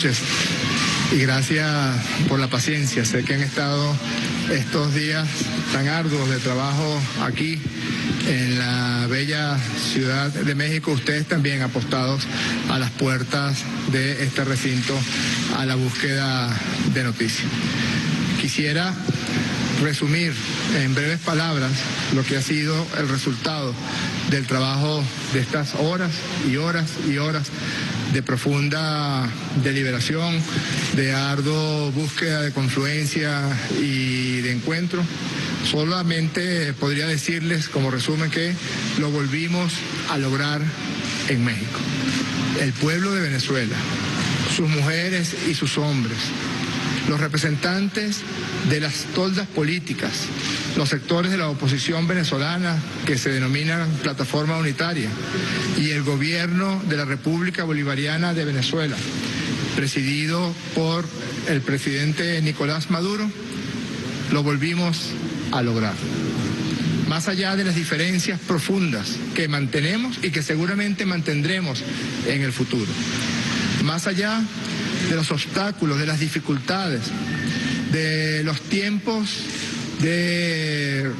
noches y gracias por la paciencia. Sé que han estado estos días tan arduos de trabajo aquí en la bella Ciudad de México, ustedes también apostados a las puertas de este recinto a la búsqueda de noticias. Quisiera resumir en breves palabras lo que ha sido el resultado del trabajo de estas horas y horas y horas de profunda deliberación, de ardua búsqueda de confluencia y de encuentro. Solamente podría decirles como resumen que lo volvimos a lograr en México. El pueblo de Venezuela, sus mujeres y sus hombres, los representantes de las toldas políticas, los sectores de la oposición venezolana que se denominan Plataforma Unitaria y el gobierno de la República Bolivariana de Venezuela, presidido por el presidente Nicolás Maduro, lo volvimos a lograr. Más allá de las diferencias profundas que mantenemos y que seguramente mantendremos en el futuro, más allá de los obstáculos, de las dificultades, de los tiempos de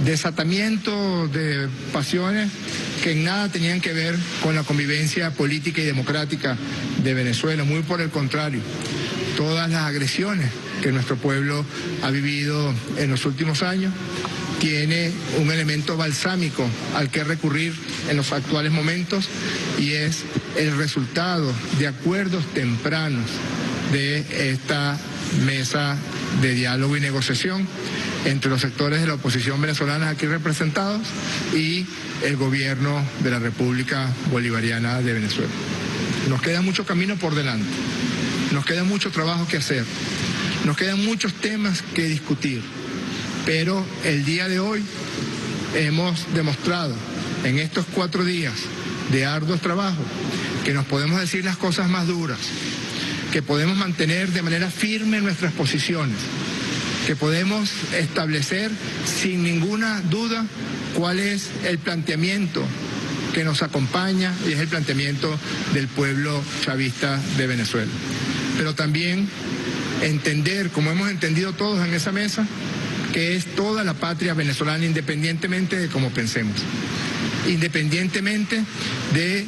desatamiento de pasiones que en nada tenían que ver con la convivencia política y democrática de Venezuela, muy por el contrario, todas las agresiones que nuestro pueblo ha vivido en los últimos años tiene un elemento balsámico al que recurrir en los actuales momentos y es el resultado de acuerdos tempranos de esta mesa de diálogo y negociación entre los sectores de la oposición venezolana aquí representados y el gobierno de la República Bolivariana de Venezuela. Nos queda mucho camino por delante, nos queda mucho trabajo que hacer, nos quedan muchos temas que discutir, pero el día de hoy hemos demostrado en estos 4 días de arduos trabajos que nos podemos decir las cosas más duras, que podemos mantener de manera firme nuestras posiciones, que podemos establecer sin ninguna duda cuál es el planteamiento que nos acompaña y es el planteamiento del pueblo chavista de Venezuela. Pero también entender, como hemos entendido todos en esa mesa, que es toda la patria venezolana independientemente de cómo pensemos, independientemente de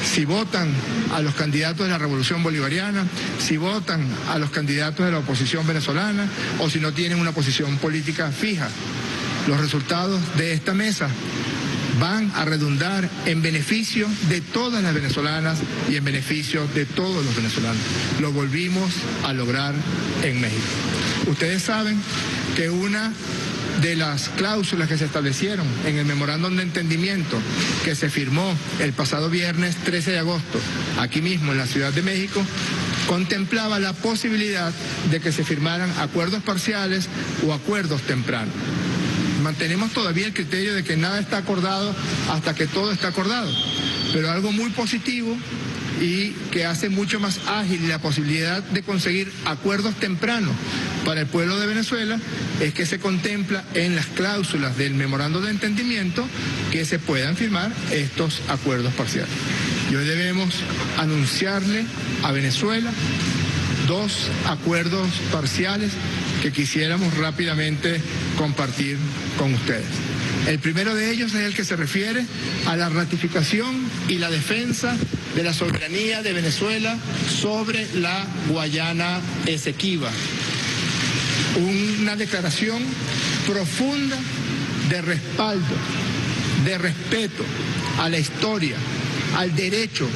si votan a los candidatos de la Revolución Bolivariana, si votan a los candidatos de la oposición venezolana o si no tienen una posición política fija. Los resultados de esta mesa van a redundar en beneficio de todas las venezolanas y en beneficio de todos los venezolanos. Lo volvimos a lograr en México. Ustedes saben que una de las cláusulas que se establecieron en el memorándum de entendimiento que se firmó el pasado viernes 13 de agosto, aquí mismo en la Ciudad de México, contemplaba la posibilidad de que se firmaran acuerdos parciales o acuerdos tempranos. Mantenemos todavía el criterio de que nada está acordado hasta que todo está acordado, pero algo muy positivo y que hace mucho más ágil la posibilidad de conseguir acuerdos tempranos para el pueblo de Venezuela es que se contempla en las cláusulas del memorándum de entendimiento que se puedan firmar estos acuerdos parciales. Y hoy debemos anunciarle a Venezuela 2 acuerdos parciales que quisiéramos rápidamente compartir con ustedes. El primero de ellos es el que se refiere a la ratificación y la defensa de la soberanía de Venezuela sobre la Guayana Esequiba. Una declaración profunda de respaldo, de respeto a la historia, al derecho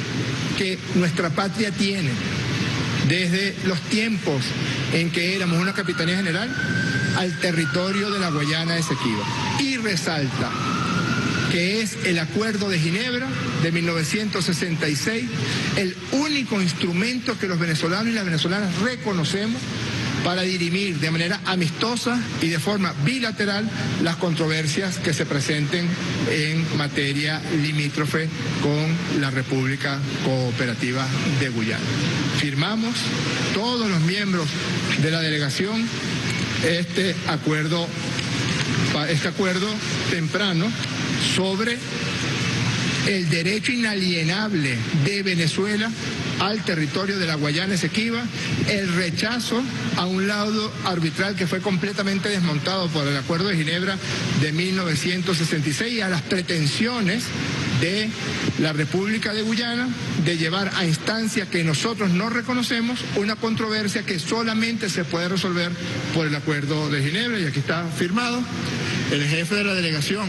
que nuestra patria tiene desde los tiempos en que éramos una capitanía general al territorio de la Guayana Esequiba. Y resalta que es el Acuerdo de Ginebra de 1966, el único instrumento que los venezolanos y las venezolanas reconocemos para dirimir de manera amistosa y de forma bilateral las controversias que se presenten en materia limítrofe con la República Cooperativa de Guyana. Firmamos todos los miembros de la delegación este acuerdo temprano sobre el derecho inalienable de Venezuela al territorio de la Guayana Esequiba, el rechazo a un laudo arbitral que fue completamente desmontado por el Acuerdo de Ginebra de 1966 y a las pretensiones de la República de Guyana de llevar a instancia que nosotros no reconocemos una controversia que solamente se puede resolver por el Acuerdo de Ginebra, y aquí está firmado. El jefe de la delegación,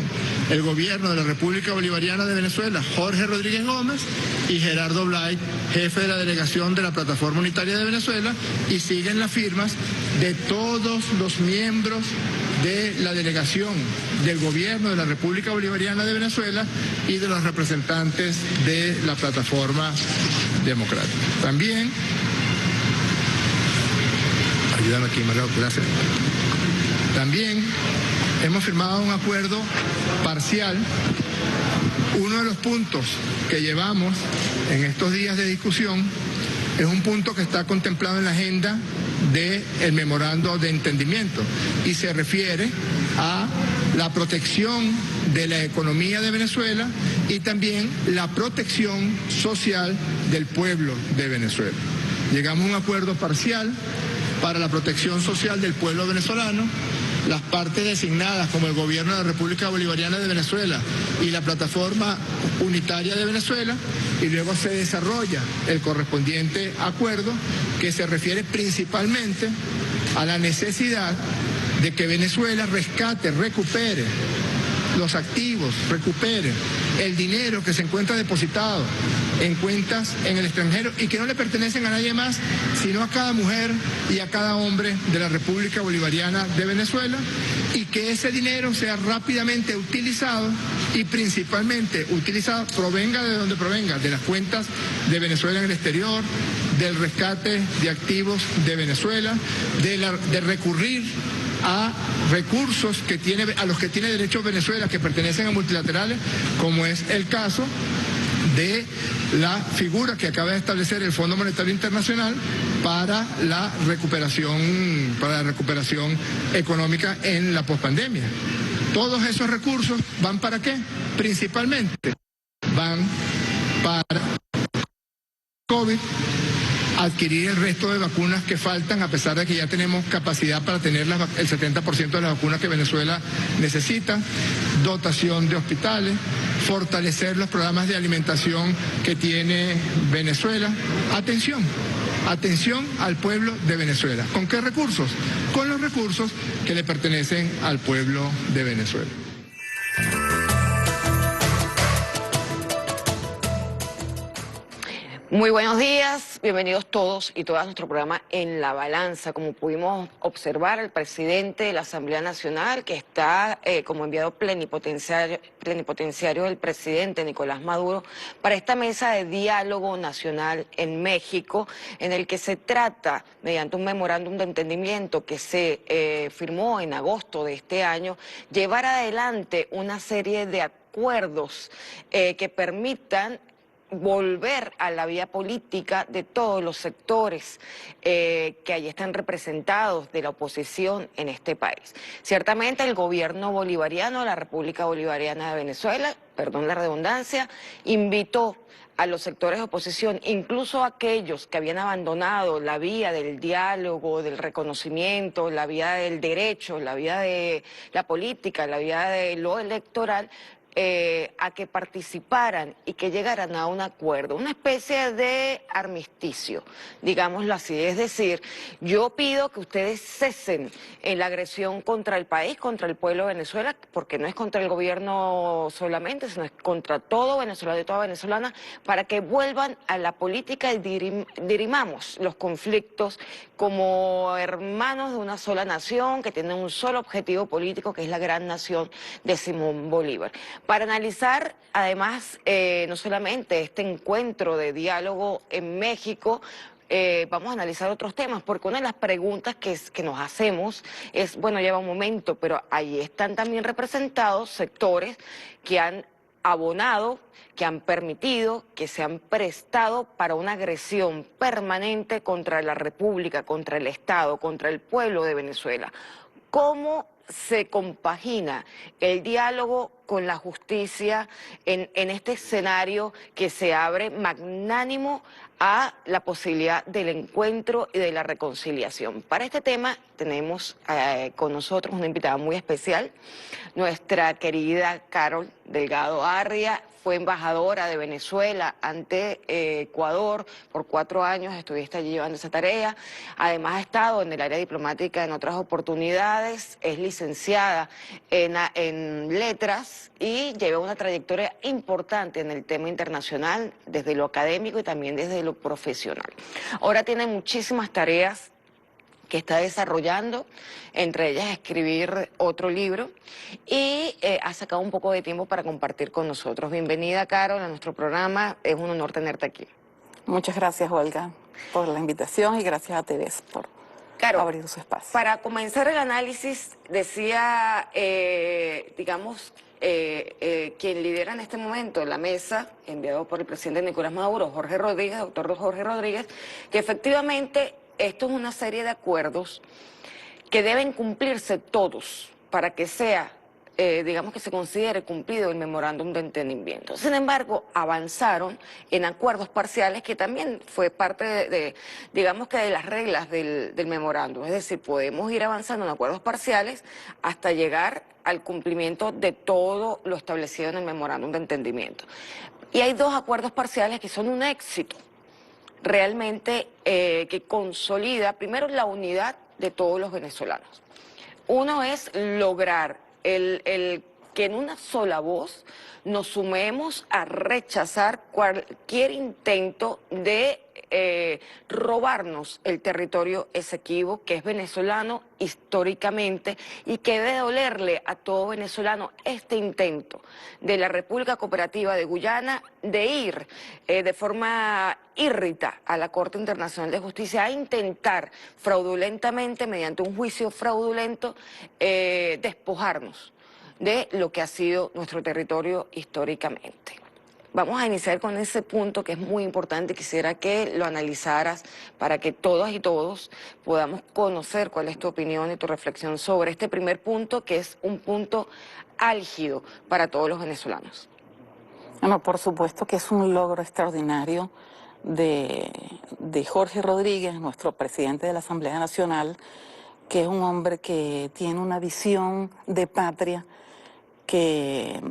el gobierno de la República Bolivariana de Venezuela, Jorge Rodríguez Gómez, y Gerardo Blay, jefe de la delegación de la Plataforma Unitaria de Venezuela, y siguen las firmas de todos los miembros de la delegación del gobierno de la República Bolivariana de Venezuela y de los representantes de la Plataforma Democrática. También, ayúdame aquí, Mario, gracias. También hemos firmado un acuerdo parcial. Uno de los puntos que llevamos en estos días de discusión es un punto que está contemplado en la agenda del memorando de entendimiento y se refiere a la protección de la economía de Venezuela y también la protección social del pueblo de Venezuela. Llegamos a un acuerdo parcial para la protección social del pueblo venezolano. Las partes designadas como el gobierno de la República Bolivariana de Venezuela y la Plataforma Unitaria de Venezuela, y luego se desarrolla el correspondiente acuerdo que se refiere principalmente a la necesidad de que Venezuela rescate, recupere los activos, recupere el dinero que se encuentra depositado en cuentas en el extranjero y que no le pertenecen a nadie más, sino a cada mujer y a cada hombre de la República Bolivariana de Venezuela, y que ese dinero sea rápidamente utilizado y principalmente utilizado, provenga de donde provenga, de las cuentas de Venezuela en el exterior, del rescate de activos de Venezuela, de recurrir a recursos a los que tiene derecho Venezuela, que pertenecen a multilaterales, como es el caso de la figura que acaba de establecer el Fondo Monetario Internacional para la recuperación económica en la pospandemia. Todos esos recursos van ¿para qué? Principalmente van para COVID, adquirir el resto de vacunas que faltan, a pesar de que ya tenemos capacidad para tener el 70% de las vacunas que Venezuela necesita, dotación de hospitales, fortalecer los programas de alimentación que tiene Venezuela. Atención al pueblo de Venezuela. ¿Con qué recursos? Con los recursos que le pertenecen al pueblo de Venezuela. Muy buenos días, bienvenidos todos y todas a nuestro programa En la Balanza. Como pudimos observar, el presidente de la Asamblea Nacional, que está como enviado plenipotenciario del presidente Nicolás Maduro, para esta mesa de diálogo nacional en México, en el que se trata, mediante un memorándum de entendimiento que se firmó en agosto de este año, llevar adelante una serie de acuerdos que permitan volver a la vía política de todos los sectores que allí están representados de la oposición en este país. Ciertamente el gobierno bolivariano, la República Bolivariana de Venezuela, perdón la redundancia, invitó a los sectores de oposición, incluso a aquellos que habían abandonado la vía del diálogo, del reconocimiento, la vía del derecho, la vía de la política, la vía de lo electoral, a que participaran y que llegaran a un acuerdo, una especie de armisticio, digámoslo así. Es decir, yo pido que ustedes cesen en la agresión contra el país, contra el pueblo de Venezuela, porque no es contra el gobierno solamente, sino es contra todo venezolano y toda venezolana, para que vuelvan a la política y dirimamos los conflictos como hermanos de una sola nación que tienen un solo objetivo político, que es la gran nación de Simón Bolívar. Para analizar, además, no solamente este encuentro de diálogo en México, vamos a analizar otros temas, porque una de las preguntas que nos hacemos es, bueno, lleva un momento, pero ahí están también representados sectores que han abonado, que han permitido, que se han prestado para una agresión permanente contra la República, contra el Estado, contra el pueblo de Venezuela. ¿Cómo se compagina el diálogo con la justicia en este escenario que se abre magnánimo a la posibilidad del encuentro y de la reconciliación? Para este tema tenemos con nosotros una invitada muy especial, nuestra querida Carol Delgado Arria. Fue embajadora de Venezuela ante Ecuador por 4 años, estuviste allí llevando esa tarea. Además ha estado en el área diplomática en otras oportunidades, es licenciada en letras y lleva una trayectoria importante en el tema internacional, desde lo académico y también desde lo profesional. Ahora tiene muchísimas tareas que está desarrollando, entre ellas escribir otro libro, y ha sacado un poco de tiempo para compartir con nosotros. Bienvenida, Carol, a nuestro programa. Es un honor tenerte aquí. Muchas gracias, Olga, por la invitación y gracias a Teresa por abrir su espacio. Para comenzar el análisis, decía, digamos, quien lidera en este momento la mesa, enviado por el presidente Nicolás Maduro, Jorge Rodríguez, doctor Jorge Rodríguez, que efectivamente esto es una serie de acuerdos que deben cumplirse todos para que sea, digamos, que se considere cumplido el memorándum de entendimiento. Sin embargo, avanzaron en acuerdos parciales que también fue parte digamos que de las reglas del memorándum. Es decir, podemos ir avanzando en acuerdos parciales hasta llegar al cumplimiento de todo lo establecido en el memorándum de entendimiento. Y hay 2 acuerdos parciales que son un éxito realmente que consolida primero la unidad de todos los venezolanos. Uno es lograr el que en una sola voz nos sumemos a rechazar cualquier intento de robarnos el territorio Esequibo, que es venezolano históricamente, y que debe dolerle a todo venezolano este intento de la República Cooperativa de Guyana de ir de forma írrita a la Corte Internacional de Justicia a intentar fraudulentamente, mediante un juicio fraudulento, despojarnos de lo que ha sido nuestro territorio históricamente. Vamos a iniciar con ese punto que es muy importante. Quisiera que lo analizaras para que todas y todos podamos conocer cuál es tu opinión y tu reflexión sobre este primer punto, que es un punto álgido para todos los venezolanos. Bueno, por supuesto que es un logro extraordinario de Jorge Rodríguez, nuestro presidente de la Asamblea Nacional, que es un hombre que tiene una visión de patria que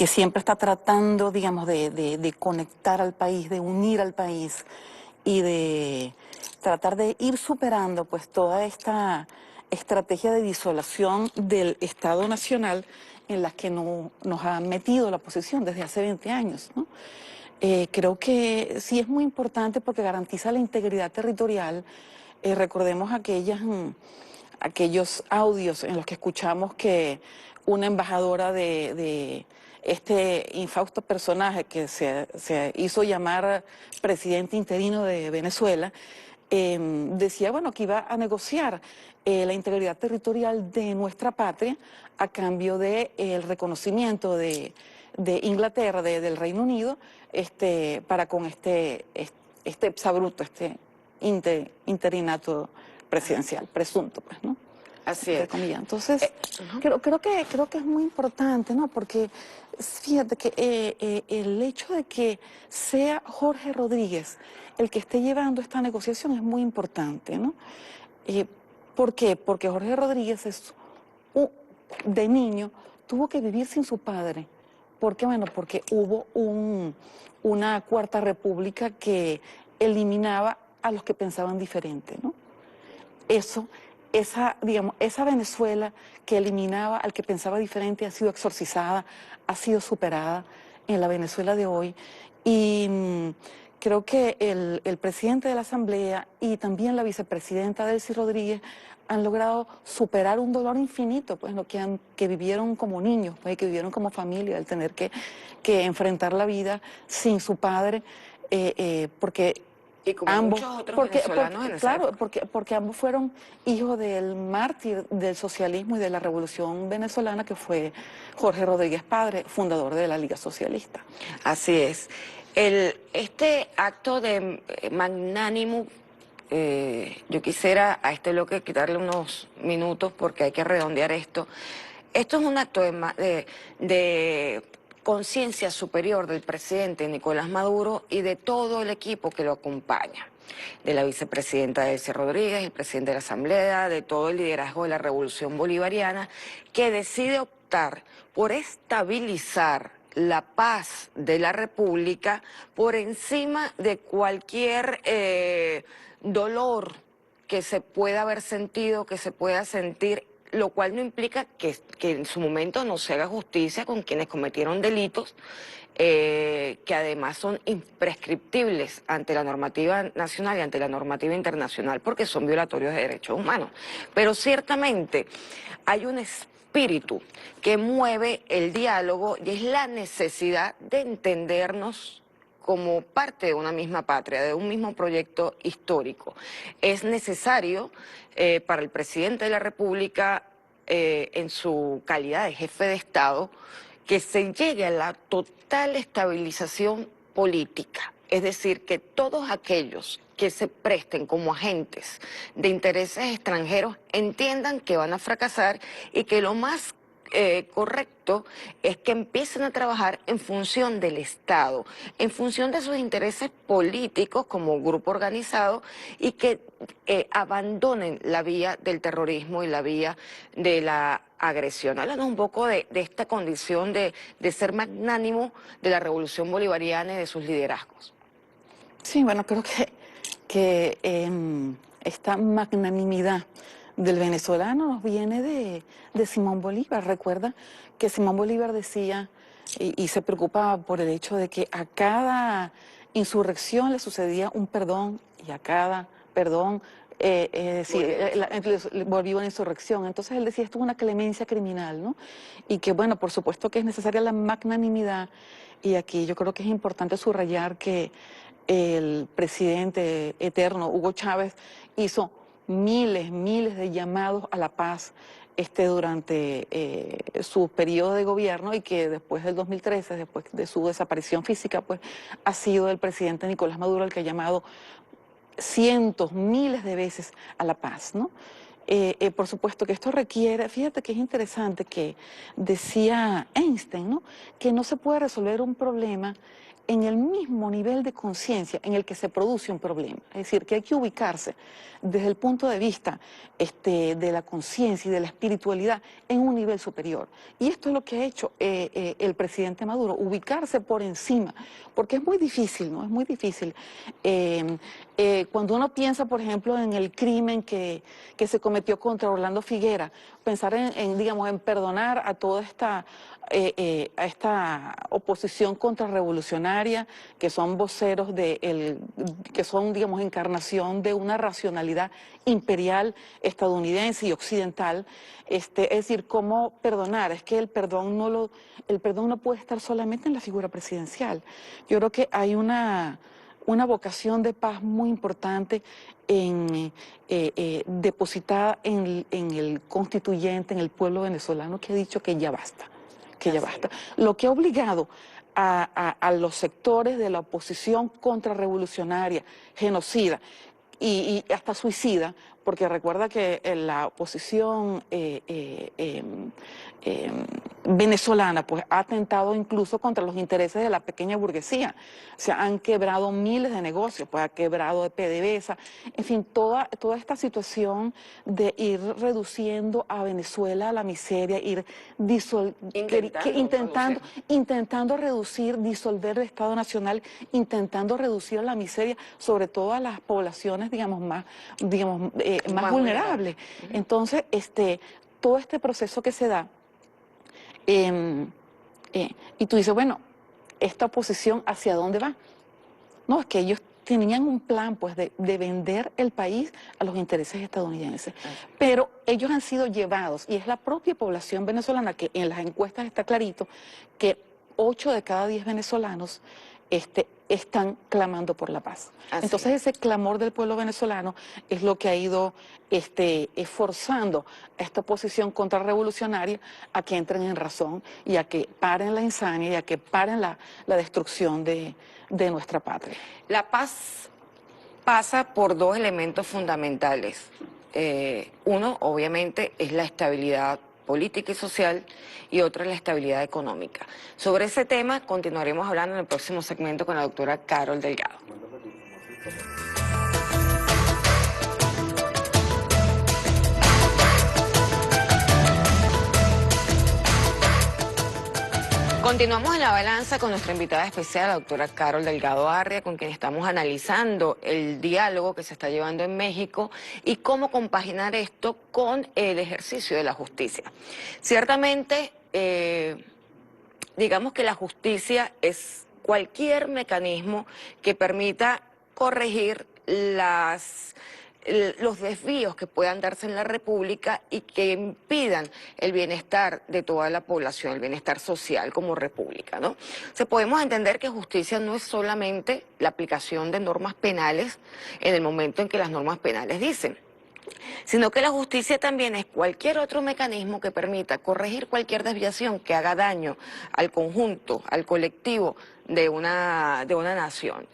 siempre está tratando, digamos, de conectar al país, de unir al país y de tratar de ir superando pues toda esta estrategia de disolación del Estado Nacional en la que nos ha metido la oposición desde hace 20 años, ¿no? Creo que sí es muy importante porque garantiza la integridad territorial. Recordemos aquellos audios en los que escuchamos que una embajadora de este infausto personaje que se hizo llamar presidente interino de Venezuela, decía, bueno, que iba a negociar la integridad territorial de nuestra patria a cambio del reconocimiento de Inglaterra, del Reino Unido, para con este exabrupto, interinato presidencial, presunto, pues, ¿no? Así es. Entonces, creo que es muy importante, ¿no? Porque fíjate que el hecho de que sea Jorge Rodríguez el que esté llevando esta negociación es muy importante, ¿no? ¿Por qué? Porque Jorge Rodríguez de niño tuvo que vivir sin su padre. ¿Por qué? Bueno, porque hubo una Cuarta República que eliminaba a los que pensaban diferente, ¿no? Esa Venezuela que eliminaba al que pensaba diferente ha sido exorcizada, ha sido superada en la Venezuela de hoy. Y creo que el presidente de la Asamblea y también la vicepresidenta Delcy Rodríguez han logrado superar un dolor infinito, pues, lo que vivieron como niños, pues, que vivieron como familia, el tener que enfrentar la vida sin su padre, porque y como ambos, muchos otros venezolanos en esa época. porque ambos fueron hijos del mártir del socialismo y de la revolución venezolana, que fue Jorge Rodríguez padre, fundador de la Liga Socialista. Así es. Este acto de magnánimo yo quisiera a este bloque quitarle unos minutos porque hay que redondear esto. Esto es un acto de conciencia superior del presidente Nicolás Maduro y de todo el equipo que lo acompaña, de la vicepresidenta Delcy Rodríguez, el presidente de la Asamblea, de todo el liderazgo de la Revolución Bolivariana, que decide optar por estabilizar la paz de la República por encima de cualquier dolor que se pueda haber sentido, que se pueda sentir, lo cual no implica que en su momento no se haga justicia con quienes cometieron delitos, que además son imprescriptibles ante la normativa nacional y ante la normativa internacional, porque son violatorios de derechos humanos. Pero ciertamente hay un espíritu que mueve el diálogo y es la necesidad de entendernos como parte de una misma patria, de un mismo proyecto histórico. Es necesario para el presidente de la República, en su calidad de jefe de Estado, que se llegue a la total estabilización política. Es decir, que todos aquellos que se presten como agentes de intereses extranjeros entiendan que van a fracasar y que lo más correcto es que empiecen a trabajar en función del Estado, en función de sus intereses políticos como grupo organizado y que abandonen la vía del terrorismo y la vía de la agresión. Háblanos un poco de esta condición de ser magnánimo de la Revolución Bolivariana y de sus liderazgos. Sí, bueno, creo que esta magnanimidad del venezolano nos viene de Simón Bolívar. Recuerda que Simón Bolívar decía y se preocupaba por el hecho de que a cada insurrección le sucedía un perdón y a cada perdón volvió una insurrección. Entonces él decía, esto es una clemencia criminal, ¿no? Y que bueno, por supuesto que es necesaria la magnanimidad y aquí yo creo que es importante subrayar que el presidente eterno Hugo Chávez hizo miles de llamados a la paz durante su periodo de gobierno y que después del 2013, después de su desaparición física, pues ha sido el presidente Nicolás Maduro el que ha llamado cientos, miles de veces a la paz, ¿no? Por supuesto que esto requiere, fíjate que es interesante que decía Einstein, ¿no? Que no se puede resolver un problema en el mismo nivel de conciencia en el que se produce un problema. Es decir, que hay que ubicarse desde el punto de vista de la conciencia y de la espiritualidad en un nivel superior. Y esto es lo que ha hecho el presidente Maduro, ubicarse por encima, porque es muy difícil, ¿no? Es muy difícil. Cuando uno piensa, por ejemplo, en el crimen que se cometió contra Orlando Figuera, pensar digamos, en perdonar a toda esta oposición contrarrevolucionaria, que son voceros que son, digamos, encarnación de una racionalidad imperial estadounidense y occidental, es decir, ¿cómo perdonar? Es que el perdón no puede estar solamente en la figura presidencial. Yo creo que hay una vocación de paz muy importante depositada en el constituyente, en el pueblo venezolano, que ha dicho que ya basta, que ya basta. Lo que ha obligado a los sectores de la oposición contrarrevolucionaria, genocida y hasta suicida, porque recuerda que la oposición venezolana pues ha atentado incluso contra los intereses de la pequeña burguesía. O sea, han quebrado miles de negocios, pues ha quebrado de PDVSA, en fin, toda esta situación de ir reduciendo a Venezuela a la miseria, ir intentando reducir, disolver el Estado Nacional, intentando reducir la miseria, sobre todo a las poblaciones, digamos, más vulnerables. Entonces, todo este proceso que se da, y tú dices, bueno, esta oposición, ¿hacia dónde va? No, es que ellos tenían un plan, pues, de vender el país a los intereses estadounidenses. Pero ellos han sido llevados, y es la propia población venezolana, que en las encuestas está clarito, que 8 de cada 10 venezolanos están clamando por la paz. Entonces ese clamor del pueblo venezolano es lo que ha ido forzando a esta oposición contrarrevolucionaria a que entren en razón y a que paren la insania y a que paren la destrucción de nuestra patria. La paz pasa por dos elementos fundamentales. Uno, obviamente, es la estabilidad política y social, y otro es la estabilidad económica. Sobre ese tema continuaremos hablando en el próximo segmento con la doctora Carol Delgado. Continuamos en la balanza con nuestra invitada especial, la doctora Carol Delgado Arria, con quien estamos analizando el diálogo que se está llevando en México y cómo compaginar esto con el ejercicio de la justicia. Ciertamente, digamos que la justicia es cualquier mecanismo que permita corregir los desvíos que puedan darse en la República y que impidan el bienestar de toda la población, el bienestar social como república, ¿no? O sea, podemos entender que justicia no es solamente la aplicación de normas penales en el momento en que las normas penales dicen, sino que la justicia también es cualquier otro mecanismo que permita corregir cualquier desviación que haga daño al conjunto, al colectivo de una nación.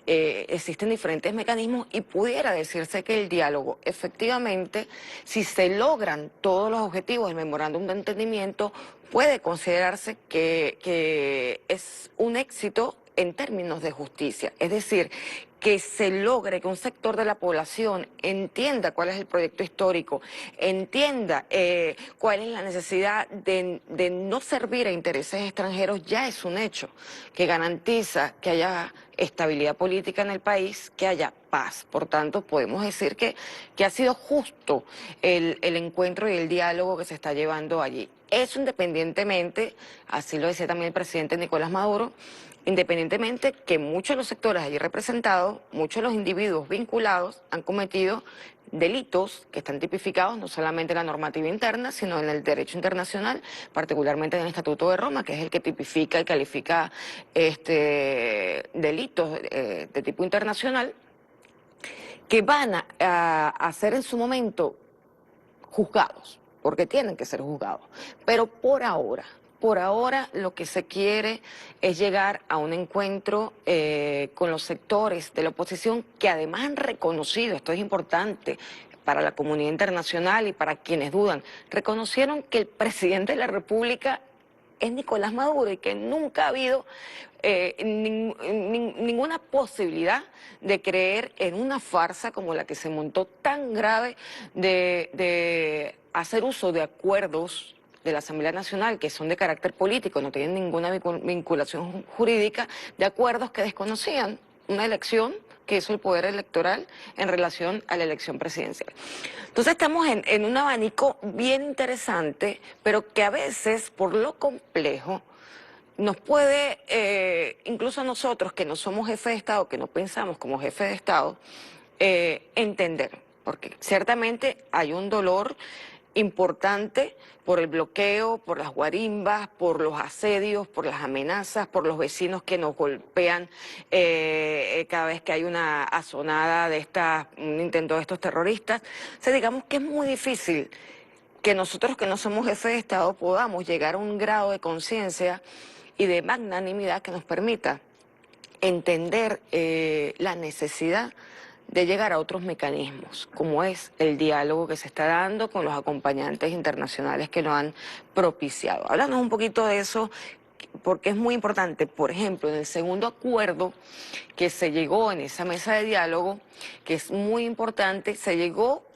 Existen diferentes mecanismos y pudiera decirse que el diálogo, efectivamente, si se logran todos los objetivos del memorándum de entendimiento, puede considerarse que es un éxito en términos de justicia. Es decir, que se logre que un sector de la población entienda cuál es el proyecto histórico, entienda cuál es la necesidad de no servir a intereses extranjeros, ya es un hecho que garantiza que haya estabilidad política en el país, que haya paz. Por tanto, podemos decir que ha sido justo el encuentro y el diálogo que se está llevando allí. Eso independientemente, así lo decía también el presidente Nicolás Maduro, independientemente que muchos de los sectores allí representados, muchos de los individuos vinculados han cometido delitos que están tipificados no solamente en la normativa interna, sino en el derecho internacional, particularmente en el Estatuto de Roma, que es el que tipifica y califica delitos de tipo internacional, que van a ser en su momento juzgados, porque tienen que ser juzgados. Pero por ahora lo que se quiere es llegar a un encuentro con los sectores de la oposición que además han reconocido, esto es importante para la comunidad internacional y para quienes dudan, reconocieron que el presidente de la República es Nicolás Maduro y que nunca ha habido ninguna posibilidad de creer en una farsa como la que se montó tan grave de hacer uso de acuerdos de la Asamblea Nacional que son de carácter político, no tienen ninguna vinculación jurídica, de acuerdos que desconocían una elección que hizo el Poder Electoral en relación a la elección presidencial. Entonces estamos en un abanico bien interesante, pero que a veces, por lo complejo, nos puede, incluso a nosotros que no somos jefe de Estado, que no pensamos como jefe de Estado, entender, porque ciertamente hay un dolor importante por el bloqueo, por las guarimbas, por los asedios, por las amenazas, por los vecinos que nos golpean cada vez que hay una azonada de un intento de estos terroristas. O sea, digamos que es muy difícil que nosotros que no somos jefes de Estado podamos llegar a un grado de conciencia y de magnanimidad que nos permita entender la necesidad de llegar a otros mecanismos, como es el diálogo que se está dando con los acompañantes internacionales que lo han propiciado. Háblanos un poquito de eso, porque es muy importante. Por ejemplo, en el segundo acuerdo que se llegó en esa mesa de diálogo, que es muy importante, se llegó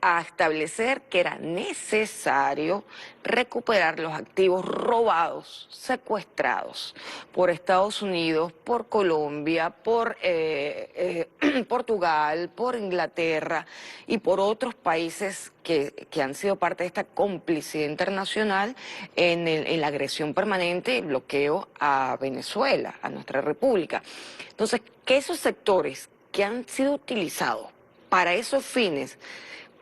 a establecer que era necesario recuperar los activos robados, secuestrados por Estados Unidos, por Colombia, por Portugal, por Inglaterra y por otros países que han sido parte de esta complicidad internacional en la agresión permanente y bloqueo a Venezuela, a nuestra república. Entonces, que esos sectores que han sido utilizados para esos fines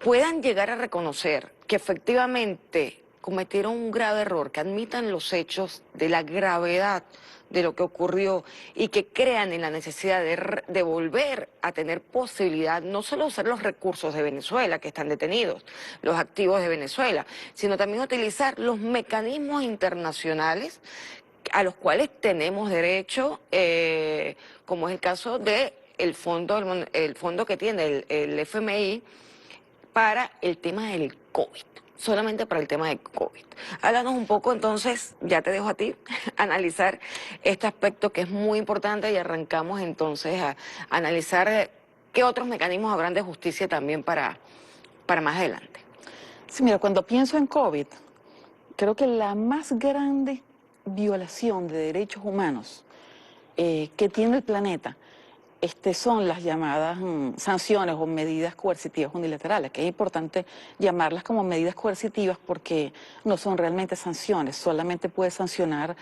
puedan llegar a reconocer que efectivamente cometieron un grave error, que admitan los hechos de la gravedad de lo que ocurrió y que crean en la necesidad de volver a tener posibilidad, no solo usar los recursos de Venezuela que están detenidos, los activos de Venezuela, sino también utilizar los mecanismos internacionales a los cuales tenemos derecho, como es el caso de el fondo que tiene el FMI para el tema del COVID, solamente para el tema del COVID. Háblanos un poco entonces, ya te dejo a ti, analizar este aspecto que es muy importante y arrancamos entonces a analizar qué otros mecanismos habrán de justicia también para más adelante. Sí, mira, cuando pienso en COVID, creo que la más grande violación de derechos humanos que tiene el planeta son las llamadas sanciones o medidas coercitivas unilaterales, que es importante llamarlas como medidas coercitivas porque no son realmente sanciones, solamente puede sancionar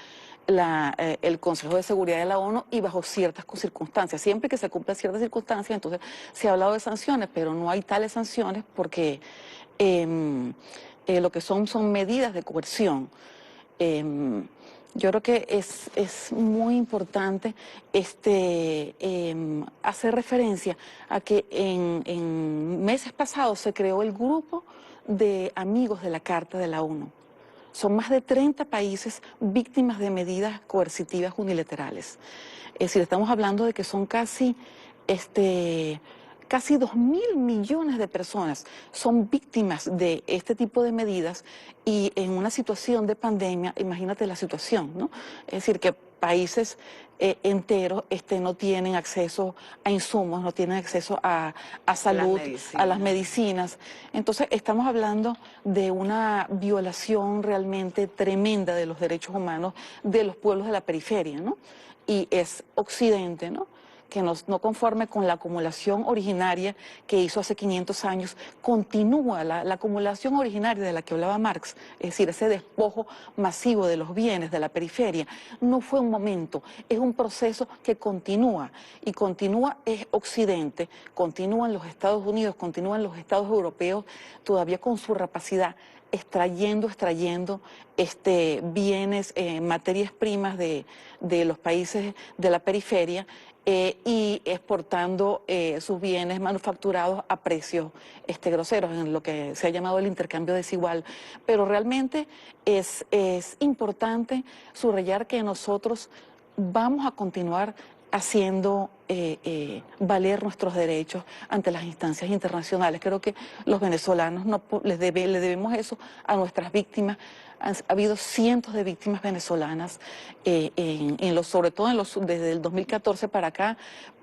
el Consejo de Seguridad de la ONU y bajo ciertas circunstancias. Siempre que se cumplan ciertas circunstancias, entonces se ha hablado de sanciones, pero no hay tales sanciones porque lo que son medidas de coerción. Yo creo que es muy importante hacer referencia a que en meses pasados se creó el grupo de amigos de la Carta de la ONU. Son más de 30 países víctimas de medidas coercitivas unilaterales. Es decir, estamos hablando de que son casi 2.000 millones de personas son víctimas de este tipo de medidas y en una situación de pandemia, imagínate la situación, ¿no? Es decir, que países enteros no tienen acceso a insumos, no tienen acceso a salud, a las medicinas. Entonces, estamos hablando de una violación realmente tremenda de los derechos humanos de los pueblos de la periferia, ¿no? Y es Occidente, ¿no?, que no conforme con la acumulación originaria que hizo hace 500 años, continúa la acumulación originaria de la que hablaba Marx, es decir, ese despojo masivo de los bienes de la periferia. No fue un momento, es un proceso que continúa, y continúa es Occidente, continúan los Estados Unidos, continúan los Estados europeos, todavía con su rapacidad, extrayendo bienes, materias primas de los países de la periferia, y exportando sus bienes manufacturados a precios groseros, en lo que se ha llamado el intercambio desigual. Pero realmente es importante subrayar que nosotros vamos a continuar haciendo valer nuestros derechos ante las instancias internacionales. Creo que los venezolanos le debemos eso a nuestras víctimas. Ha habido cientos de víctimas venezolanas, sobre todo desde el 2014 para acá,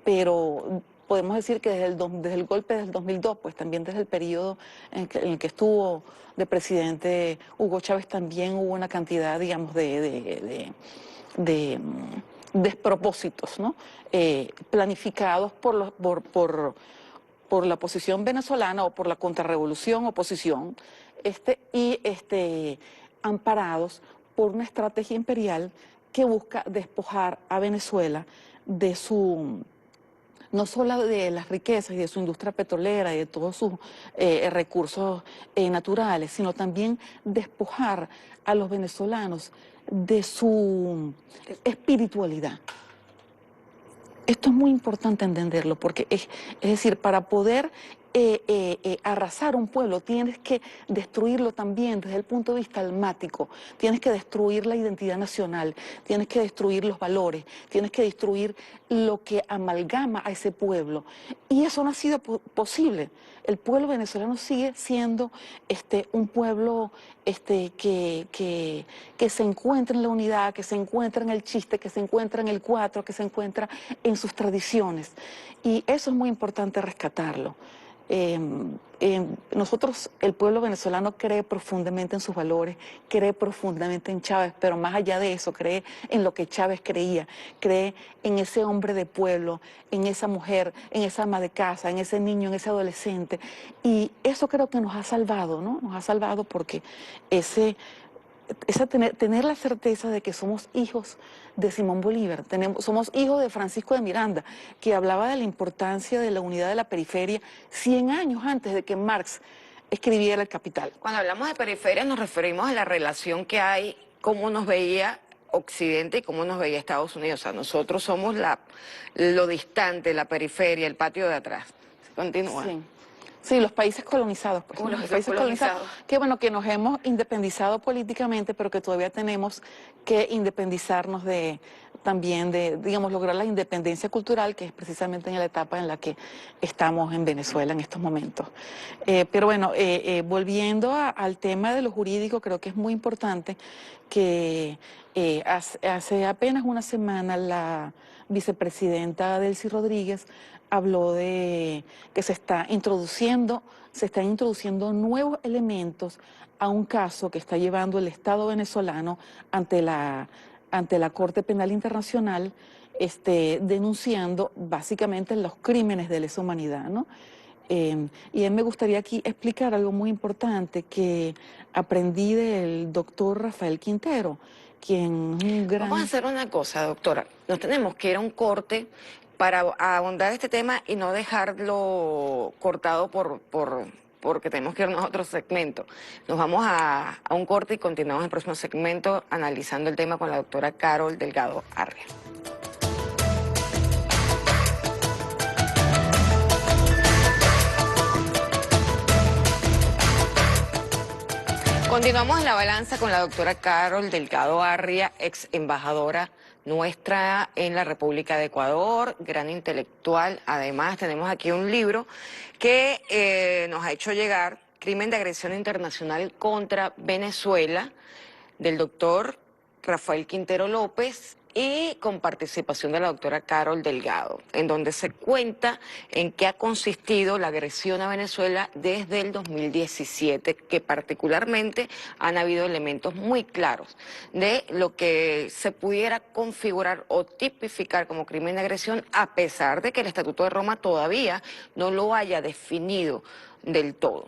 pero podemos decir que desde el golpe del 2002, pues también desde el periodo en el que estuvo de presidente Hugo Chávez, también hubo una cantidad, digamos, de despropósitos, ¿no?, planificados por la oposición venezolana o por la contrarrevolución oposición, amparados por una estrategia imperial que busca despojar a Venezuela de no solo de las riquezas y de su industria petrolera y de todos sus recursos naturales, sino también despojar a los venezolanos de su espiritualidad. Esto es muy importante entenderlo, porque es decir, para poder arrasar un pueblo tienes que destruirlo también desde el punto de vista almático, tienes que destruir la identidad nacional, tienes que destruir los valores, tienes que destruir lo que amalgama a ese pueblo. Y eso no ha sido posible. El pueblo venezolano sigue siendo un pueblo que se encuentra en la unidad, que se encuentra en el chiste, que se encuentra en el cuatro, que se encuentra en sus tradiciones. Y eso es muy importante rescatarlo. Nosotros, el pueblo venezolano, cree profundamente en sus valores, cree profundamente en Chávez, pero más allá de eso, cree en lo que Chávez creía, cree en ese hombre de pueblo, en esa mujer, en esa ama de casa, en ese niño, en ese adolescente. Y eso creo que nos ha salvado, ¿no? Nos ha salvado porque tener la certeza de que somos hijos de Simón Bolívar, somos hijos de Francisco de Miranda, que hablaba de la importancia de la unidad de la periferia 100 años antes de que Marx escribiera El Capital. Cuando hablamos de periferia nos referimos a la relación que hay, cómo nos veía Occidente y cómo nos veía Estados Unidos. O sea, nosotros somos lo distante, la periferia, el patio de atrás. Continúa. Sí. Sí, los países colonizados, pues. Como ¿No? los Los países colonizados. que bueno, que nos hemos independizado políticamente, pero que todavía tenemos que independizarnos también de, digamos, lograr la independencia cultural, que es precisamente en la etapa en la que estamos en Venezuela en estos momentos. Pero bueno, volviendo al tema de lo jurídico, creo que es muy importante que hace apenas una semana la vicepresidenta Delcy Rodríguez habló de que se están introduciendo nuevos elementos a un caso que está llevando el Estado venezolano ante la Corte Penal Internacional, denunciando básicamente los crímenes de lesa humanidad, ¿no? Y a mí me gustaría aquí explicar algo muy importante que aprendí del doctor Rafael Quintero, quien es un Vamos a gran... hacer una cosa, doctora. Nos tenemos que ir a un corte para ahondar este tema y no dejarlo cortado porque tenemos que irnos a otro segmento. Nos vamos a un corte y continuamos el próximo segmento analizando el tema con la doctora Carol Delgado Arria. Continuamos en la balanza con la doctora Carol Delgado Arria, ex embajadora nuestra en la República de Ecuador, gran intelectual. Además, tenemos aquí un libro que nos ha hecho llegar, Crimen de Agresión Internacional contra Venezuela, del doctor Rafael Quintero López, y con participación de la doctora Carol Delgado, en donde se cuenta en qué ha consistido la agresión a Venezuela desde el 2017, que particularmente han habido elementos muy claros de lo que se pudiera configurar o tipificar como crimen de agresión, a pesar de que el Estatuto de Roma todavía no lo haya definido del todo.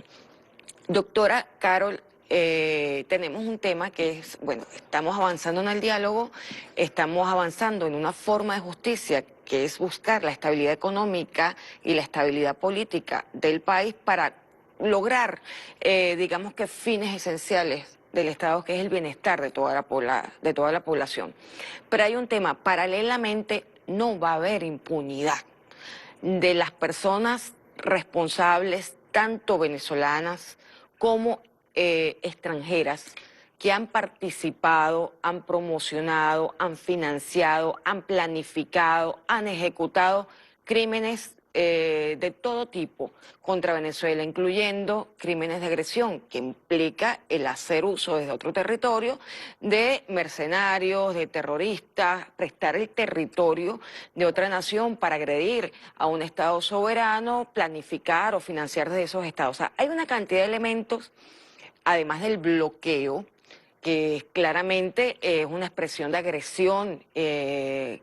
Doctora Carol, tenemos un tema que es, bueno, estamos avanzando en el diálogo, estamos avanzando en una forma de justicia que es buscar la estabilidad económica y la estabilidad política del país para lograr, digamos que fines esenciales del Estado, que es el bienestar de toda la población. Pero hay un tema, paralelamente no va a haber impunidad de las personas responsables, tanto venezolanas como extranjeras, que han participado, han promocionado, han financiado, han planificado, han ejecutado crímenes de todo tipo contra Venezuela, incluyendo crímenes de agresión, que implica el hacer uso desde otro territorio de mercenarios, de terroristas, prestar el territorio de otra nación para agredir a un Estado soberano, planificar o financiar desde esos estados. O sea, hay una cantidad de elementos, además del bloqueo, que claramente es una expresión de agresión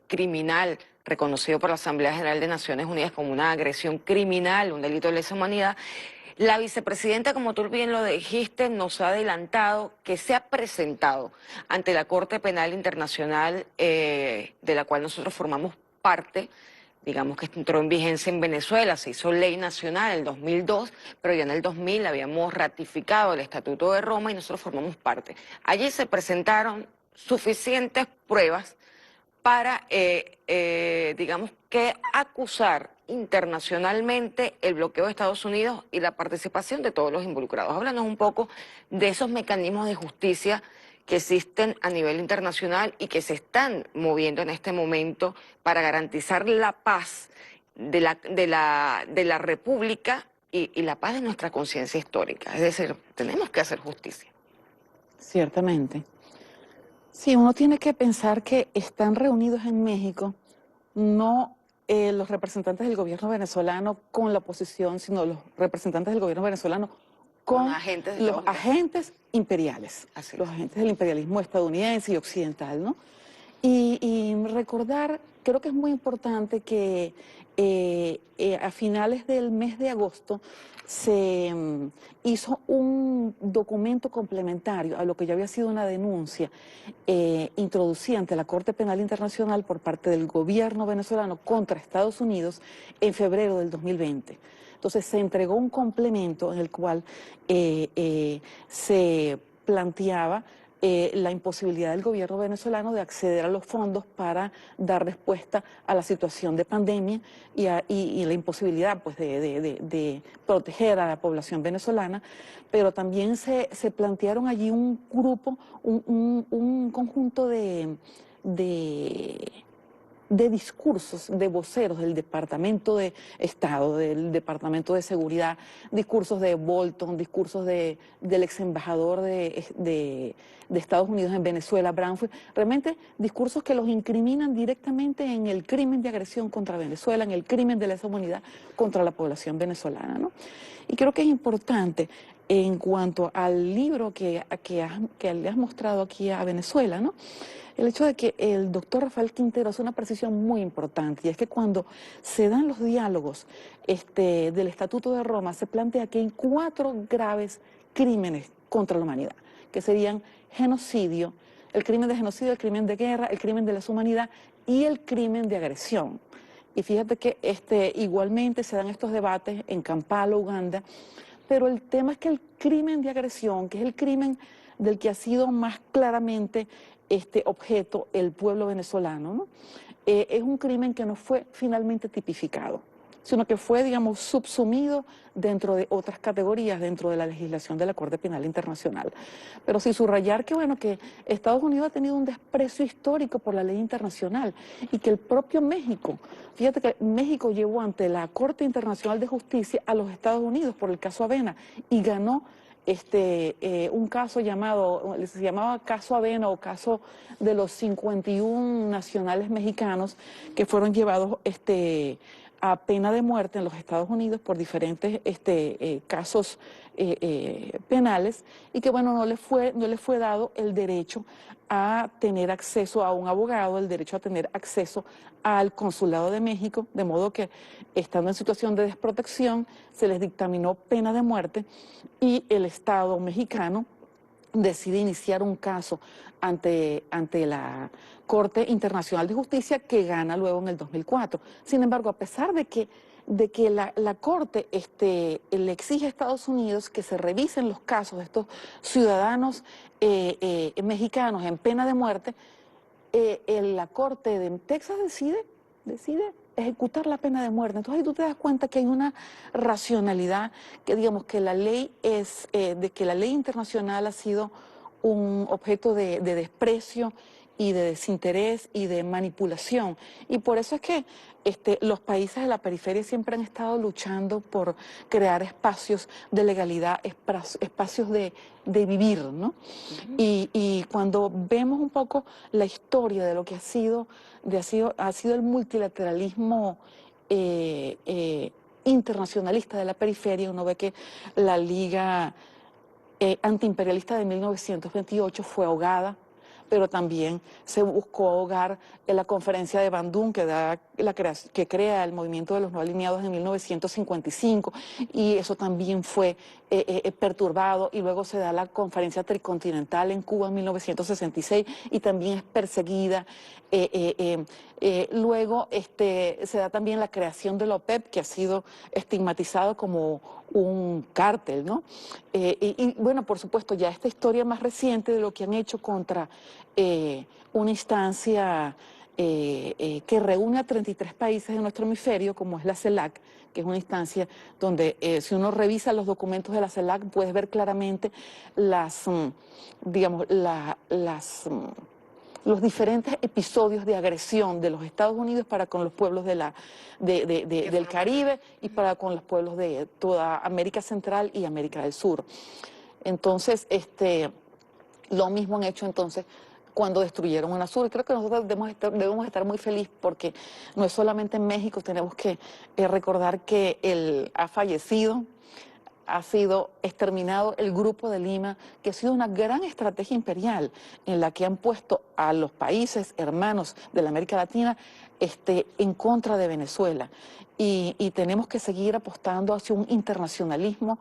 criminal, reconocido por la Asamblea General de Naciones Unidas como una agresión criminal, un delito de lesa humanidad. La vicepresidenta, como tú bien lo dijiste, nos ha adelantado que se ha presentado ante la Corte Penal Internacional, de la cual nosotros formamos parte. Digamos que entró en vigencia en Venezuela, se hizo ley nacional en el 2002, pero ya en el 2000 habíamos ratificado el Estatuto de Roma y nosotros formamos parte. Allí se presentaron suficientes pruebas para, digamos que, acusar internacionalmente el bloqueo de Estados Unidos y la participación de todos los involucrados. Háblanos un poco de esos mecanismos de justicia que existen a nivel internacional y que se están moviendo en este momento para garantizar la paz de la República y la paz de nuestra conciencia histórica. Es decir, tenemos que hacer justicia. Ciertamente. Sí, uno tiene que pensar que están reunidos en México no los representantes del gobierno venezolano con la oposición, sino los representantes del gobierno venezolano con agentes de los Estados Unidos. agentes imperiales, Así los es. agentes del imperialismo estadounidense y occidental, ¿no? Y recordar, creo que es muy importante que a finales del mes de agosto se hizo un documento complementario a lo que ya había sido una denuncia introducida ante la Corte Penal Internacional por parte del gobierno venezolano contra Estados Unidos en febrero del 2020. Entonces se entregó un complemento en el cual se planteaba la imposibilidad del gobierno venezolano de acceder a los fondos para dar respuesta a la situación de pandemia y la imposibilidad pues, de proteger a la población venezolana, pero también se plantearon allí un grupo, un conjunto de discursos de voceros del Departamento de Estado, del Departamento de Seguridad, discursos de Bolton, discursos del ex embajador de Estados Unidos en Venezuela, Branford, realmente discursos que los incriminan directamente en el crimen de agresión contra Venezuela, en el crimen de lesa humanidad contra la población venezolana, ¿no? Y creo que es importante en cuanto al libro que le has mostrado aquí a Venezuela, ¿no? El hecho de que el doctor Rafael Quintero hace una precisión muy importante, y es que cuando se dan los diálogos del Estatuto de Roma, se plantea que hay 4 graves crímenes contra la humanidad, que serían genocidio, el crimen de genocidio, el crimen de guerra, el crimen de lesa humanidad y el crimen de agresión. Y fíjate que igualmente se dan estos debates en Kampala, Uganda, pero el tema es que el crimen de agresión, que es el crimen del que ha sido más claramente objeto el pueblo venezolano, ¿no? Es un crimen que no fue finalmente tipificado, sino que fue, digamos, subsumido dentro de otras categorías, dentro de la legislación de la Corte Penal Internacional. Pero sí subrayar que, bueno, que Estados Unidos ha tenido un desprecio histórico por la ley internacional y que el propio México, fíjate que México llevó ante la Corte Internacional de Justicia a los Estados Unidos por el caso Avena y ganó un caso se llamaba caso Avena o caso de los 51 nacionales mexicanos que fueron llevados a pena de muerte en los Estados Unidos por diferentes casos penales y que bueno, no le fue dado el derecho a tener acceso a un abogado, el derecho a tener acceso al Consulado de México, de modo que estando en situación de desprotección se les dictaminó pena de muerte y el Estado mexicano decide iniciar un caso ante la Corte Internacional de Justicia que gana luego en el 2004. Sin embargo, a pesar de que la Corte le exige a Estados Unidos que se revisen los casos de estos ciudadanos mexicanos en pena de muerte, la Corte de Texas decide ejecutar la pena de muerte. Entonces ahí tú te das cuenta que hay una racionalidad, que digamos que la ley de que la ley internacional ha sido un objeto de desprecio y de desinterés y de manipulación. Y por eso es que los países de la periferia siempre han estado luchando por crear espacios de legalidad, espacios de vivir, ¿no? Y cuando vemos un poco la historia de lo que ha sido el multilateralismo internacionalista de la periferia, uno ve que la Liga Antiimperialista de 1928 fue ahogada, pero también se buscó ahogar en la conferencia de Bandung que crea el movimiento de los no alineados en 1955 y eso también fue perturbado y luego se da la conferencia tricontinental en Cuba en 1966 y también es perseguida. Luego se da también la creación de la OPEP que ha sido estigmatizado como un cártel, ¿no? Y bueno, por supuesto, ya esta historia más reciente de lo que han hecho contra una instancia que reúne a 33 países de nuestro hemisferio, como es la CELAC, que es una instancia donde si uno revisa los documentos de la CELAC puedes ver claramente los diferentes episodios de agresión de los Estados Unidos para con los pueblos del Caribe y para con los pueblos de toda América Central y América del Sur. Entonces, lo mismo han hecho entonces cuando destruyeron UNASUR. Creo que nosotros debemos estar muy felices porque no es solamente en México, tenemos que recordar que él ha fallecido, ha sido exterminado el Grupo de Lima, que ha sido una gran estrategia imperial en la que han puesto a los países hermanos de la América Latina en contra de Venezuela. Y tenemos que seguir apostando hacia un internacionalismo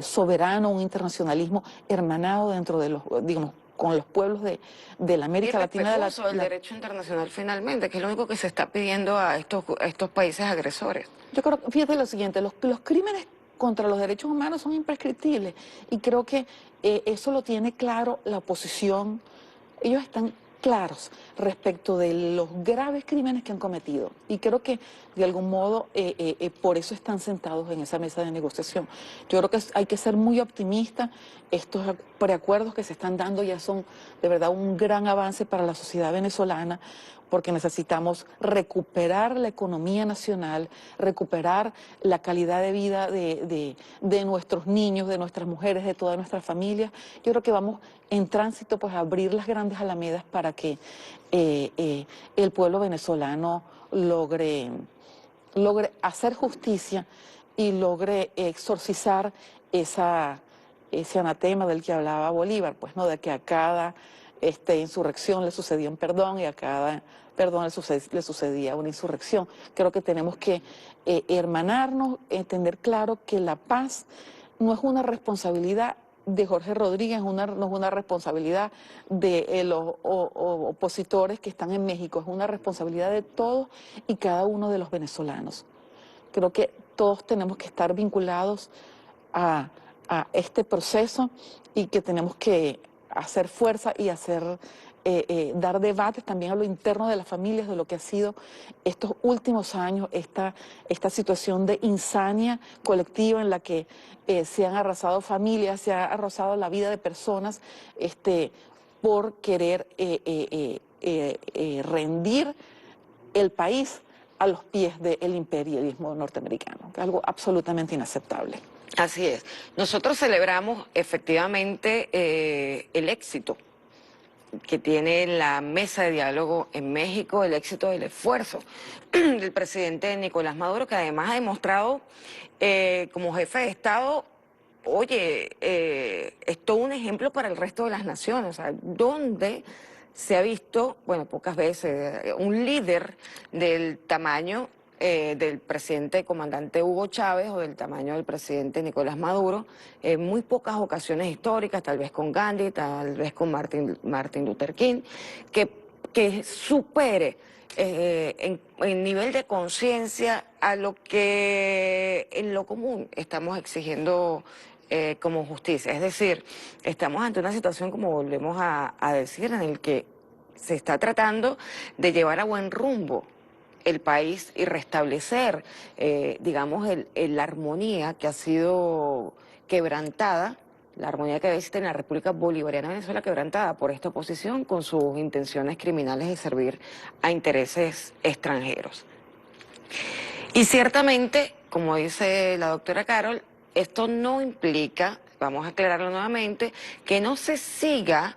soberano, un internacionalisalismo hermanado dentro de los, digamos, con los pueblos de la América Latina. El derecho internacional finalmente, que es lo único que se está pidiendo a estos países agresores. Yo creo, fíjate lo siguiente, los crímenes contra los derechos humanos son imprescriptibles. Y creo que eso lo tiene claro la oposición. Ellos están claros respecto de los graves crímenes que han cometido. Y creo que de algún modo por eso están sentados en esa mesa de negociación. Yo creo que hay que ser muy optimista. Estos preacuerdos que se están dando ya son de verdad un gran avance para la sociedad venezolana, porque necesitamos recuperar la economía nacional, recuperar la calidad de vida de nuestros niños, de nuestras mujeres, de todas nuestras familias. Yo creo que vamos en tránsito pues a abrir las grandes alamedas para que el pueblo venezolano logre hacer justicia y logre exorcizar ese anatema del que hablaba Bolívar, pues no, de que a cada insurrección le sucedía un perdón y a cada perdón le sucedía una insurrección. Creo que tenemos que hermanarnos, tener claro que la paz no es una responsabilidad de Jorge Rodríguez, no es una responsabilidad de los opositores que están en México, es una responsabilidad de todos y cada uno de los venezolanos. Creo que todos tenemos que estar vinculados a este proceso y que tenemos que hacer fuerza y dar debates también a lo interno de las familias de lo que ha sido estos últimos años, esta situación de insania colectiva en la que se han arrasado familias, se ha arrasado la vida de personas por querer rendir el país a los pies del imperialismo norteamericano, que es algo absolutamente inaceptable. Así es. Nosotros celebramos efectivamente el éxito que tiene la mesa de diálogo en México, el éxito del esfuerzo del presidente Nicolás Maduro, que además ha demostrado como jefe de Estado, oye, es todo un ejemplo para el resto de las naciones, o sea, donde se ha visto, bueno, pocas veces, un líder del tamaño del presidente comandante Hugo Chávez o del tamaño del presidente Nicolás Maduro, en muy pocas ocasiones históricas, tal vez con Gandhi, tal vez con Martin Luther King, que supere en nivel de conciencia a lo que en lo común estamos exigiendo como justicia. Es decir, estamos ante una situación, como volvemos a decir, en el que se está tratando de llevar a buen rumbo el país y restablecer, digamos, la armonía que ha sido quebrantada, la armonía que existe en la República Bolivariana de Venezuela, quebrantada por esta oposición con sus intenciones criminales de servir a intereses extranjeros. Y ciertamente, como dice la doctora Carol, esto no implica, vamos a aclararlo nuevamente, que no se siga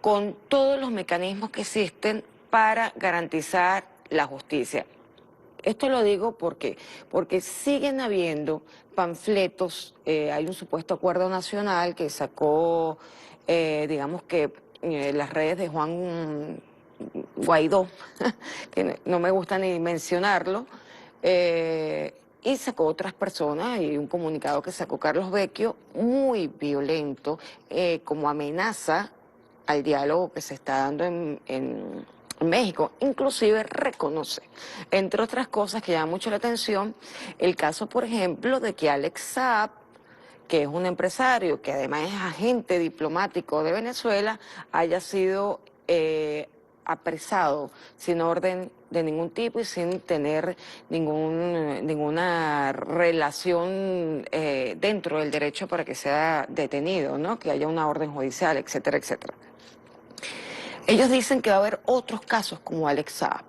con todos los mecanismos que existen para garantizar la justicia. Esto lo digo porque siguen habiendo panfletos, hay un supuesto acuerdo nacional que sacó, digamos que las redes de Juan Guaidó, que no me gusta ni mencionarlo, y sacó otras personas, y un comunicado que sacó Carlos Vecchio, muy violento, como amenaza al diálogo que se está dando en México. Inclusive reconoce, entre otras cosas que llaman mucho la atención, el caso, por ejemplo, de que Alex Saab, que es un empresario, que además es agente diplomático de Venezuela, haya sido apresado sin orden de ningún tipo y sin tener ninguna relación dentro del derecho para que sea detenido, ¿no? Que haya una orden judicial, etcétera, etcétera. Ellos dicen que va a haber otros casos como Alex Saab.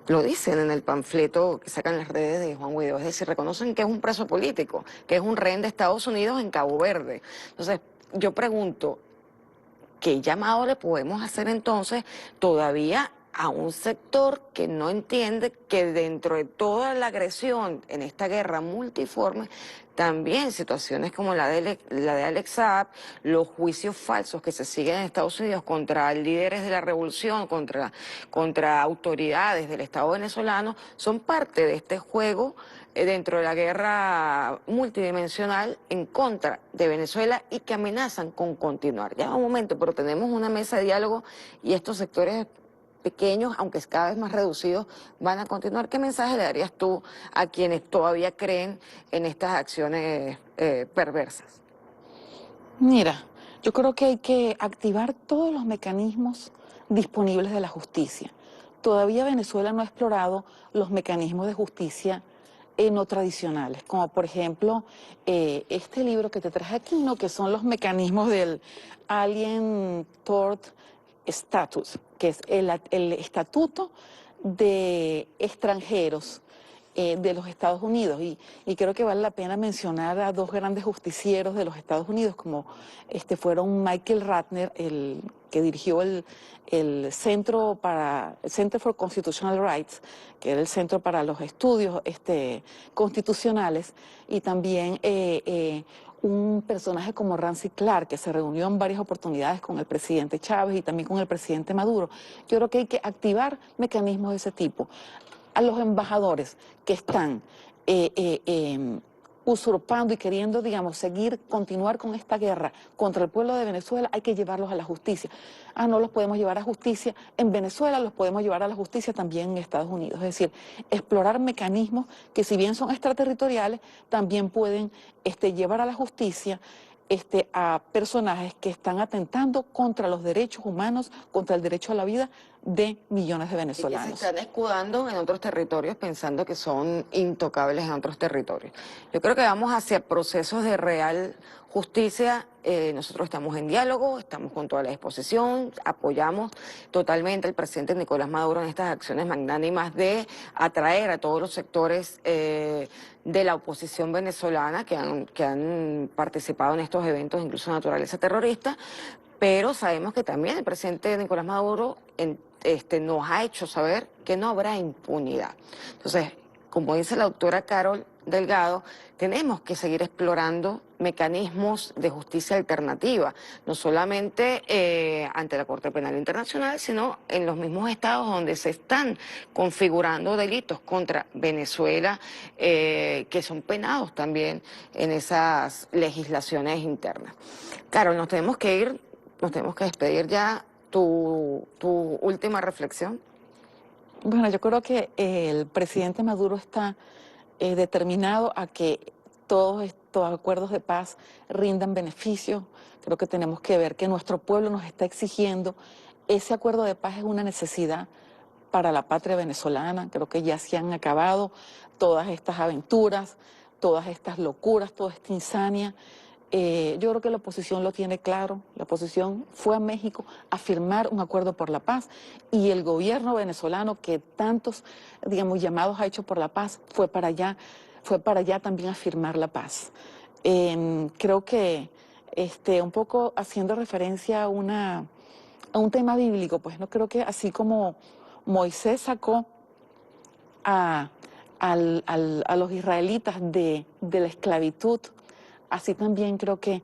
Lo dicen en el panfleto que sacan las redes de Juan Guaidó, es decir, reconocen que es un preso político, que es un rehén de Estados Unidos en Cabo Verde. Entonces, yo pregunto, ¿qué llamado le podemos hacer entonces todavía a un sector que no entiende que dentro de toda la agresión en esta guerra multiforme, también situaciones como la de Alex Saab, los juicios falsos que se siguen en Estados Unidos contra líderes de la revolución, contra autoridades del Estado venezolano, son parte de este juego dentro de la guerra multidimensional en contra de Venezuela y que amenazan con continuar? Ya va un momento, pero tenemos una mesa de diálogo y estos sectores pequeños, aunque es cada vez más reducidos, van a continuar. ¿Qué mensaje le darías tú a quienes todavía creen en estas acciones perversas? Mira, yo creo que hay que activar todos los mecanismos disponibles de la justicia. Todavía Venezuela no ha explorado los mecanismos de justicia no tradicionales, como por ejemplo este libro que te traje aquí, ¿no? Que son los mecanismos del Alien Tort Status, que es el estatuto de extranjeros de los Estados Unidos. Y creo que vale la pena mencionar a dos grandes justicieros de los Estados Unidos, como fueron Michael Ratner, el que dirigió el Center for Constitutional Rights, que era el Centro para los Estudios Constitucionales, y también un personaje como Ramsey Clark, que se reunió en varias oportunidades con el presidente Chávez y también con el presidente Maduro. Yo creo que hay que activar mecanismos de ese tipo. A los embajadores que están usurpando y queriendo, digamos, continuar con esta guerra contra el pueblo de Venezuela, hay que llevarlos a la justicia. No los podemos llevar a justicia en Venezuela, los podemos llevar a la justicia también en Estados Unidos. Es decir, explorar mecanismos que, si bien son extraterritoriales, también pueden llevar a la justicia a personajes que están atentando contra los derechos humanos, contra el derecho a la vida de millones de venezolanos. Y que se están escudando en otros territorios pensando que son intocables en otros territorios. Yo creo que vamos hacia procesos de real justicia. Nosotros estamos en diálogo, estamos con toda la disposición, apoyamos totalmente al presidente Nicolás Maduro en estas acciones magnánimas de atraer a todos los sectores de la oposición venezolana que han participado en estos eventos, incluso de naturaleza terrorista, pero sabemos que también el presidente Nicolás Maduro nos ha hecho saber que no habrá impunidad. Entonces, como dice la doctora Carol Delgado, tenemos que seguir explorando mecanismos de justicia alternativa, no solamente ante la Corte Penal Internacional, sino en los mismos estados donde se están configurando delitos contra Venezuela, que son penados también en esas legislaciones internas. Carol, nos tenemos que ir, nos tenemos que despedir ya. Tu última reflexión. Bueno, yo creo que el presidente Maduro está determinado a que todos estos acuerdos de paz rindan beneficio. Creo que tenemos que ver que nuestro pueblo nos está exigiendo. Ese acuerdo de paz es una necesidad para la patria venezolana. Creo que ya se han acabado todas estas aventuras, todas estas locuras, toda esta insania. Yo creo que la oposición lo tiene claro. La oposición fue a México a firmar un acuerdo por la paz, y el gobierno venezolano, que tantos, digamos, llamados ha hecho por la paz, fue para allá también a firmar la paz. Creo que un poco haciendo referencia a un tema bíblico, pues no creo que así como Moisés sacó a los israelitas de la esclavitud, así también creo que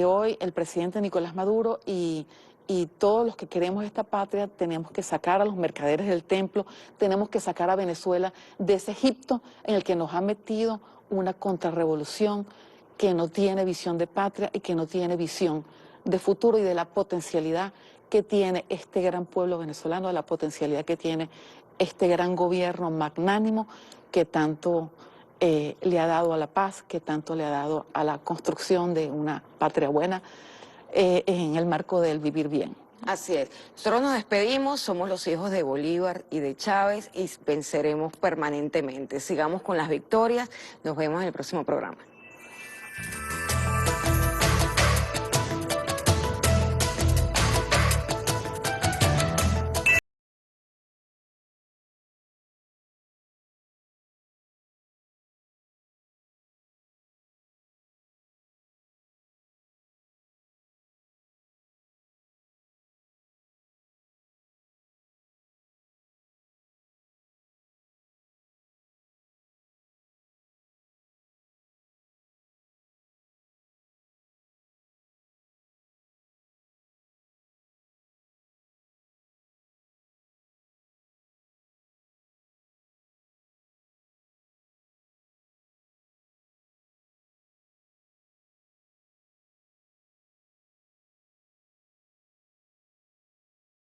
hoy el presidente Nicolás Maduro y todos los que queremos esta patria tenemos que sacar a los mercaderes del templo, tenemos que sacar a Venezuela de ese Egipto en el que nos ha metido una contrarrevolución que no tiene visión de patria y que no tiene visión de futuro, y de la potencialidad que tiene este gran pueblo venezolano, de la potencialidad que tiene este gran gobierno magnánimo que tanto le ha dado a la paz, que tanto le ha dado a la construcción de una patria buena en el marco del vivir bien. Así es. Nosotros nos despedimos, somos los hijos de Bolívar y de Chávez y venceremos permanentemente. Sigamos con las victorias. Nos vemos en el próximo programa.